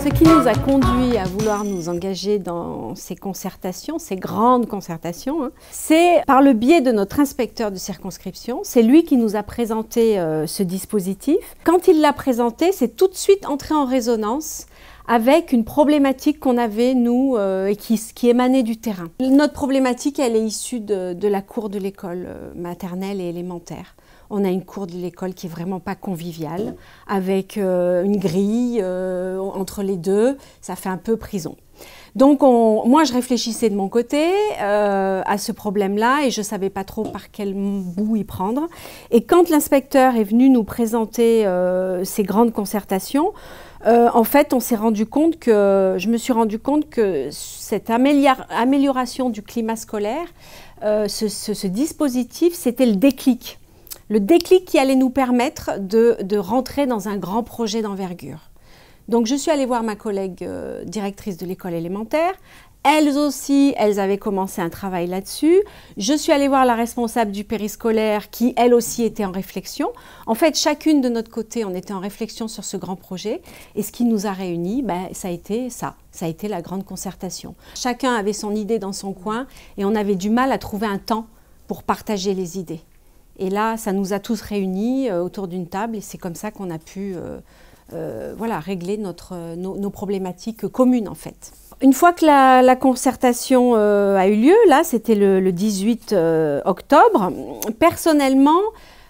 Ce qui nous a conduit à vouloir nous engager dans ces concertations, ces grandes concertations, c'est par le biais de notre inspecteur de circonscription. C'est lui qui nous a présenté ce dispositif. Quand il l'a présenté, c'est tout de suite entré en résonance avec une problématique qu'on avait, nous, et qui émanait du terrain. Notre problématique, elle est issue de la cour de l'école maternelle et élémentaire. On a une cour de l'école qui est vraiment pas conviviale, avec une grille entre les deux, ça fait un peu prison. Donc moi je réfléchissais de mon côté à ce problème-là et je ne savais pas trop par quel bout y prendre. Et quand l'inspecteur est venu nous présenter ces grandes concertations, en fait je me suis rendu compte que cette amélioration du climat scolaire, ce dispositif, c'était le déclic. Le déclic qui allait nous permettre de rentrer dans un grand projet d'envergure. Donc je suis allée voir ma collègue directrice de l'école élémentaire. Elles aussi, elles avaient commencé un travail là-dessus. Je suis allée voir la responsable du périscolaire qui, elle aussi, était en réflexion. En fait, chacune de notre côté, on était en réflexion sur ce grand projet. Et ce qui nous a réunis, ça a été ça. Ça a été la grande concertation. Chacun avait son idée dans son coin et on avait du mal à trouver un temps pour partager les idées. Et là, ça nous a tous réunis autour d'une table et c'est comme ça qu'on a pu régler nos problématiques communes en fait. Une fois que la concertation a eu lieu, là c'était le 18 octobre, personnellement,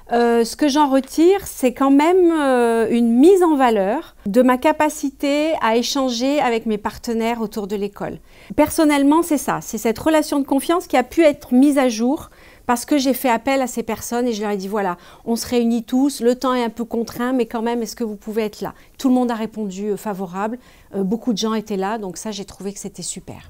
ce que j'en retire, c'est quand même une mise en valeur de ma capacité à échanger avec mes partenaires autour de l'école. Personnellement, c'est ça, c'est cette relation de confiance qui a pu être mise à jour parce que j'ai fait appel à ces personnes et je leur ai dit voilà, on se réunit tous, le temps est un peu contraint, mais quand même, est-ce que vous pouvez être là? Tout le monde a répondu favorable, beaucoup de gens étaient là, donc ça, j'ai trouvé que c'était super.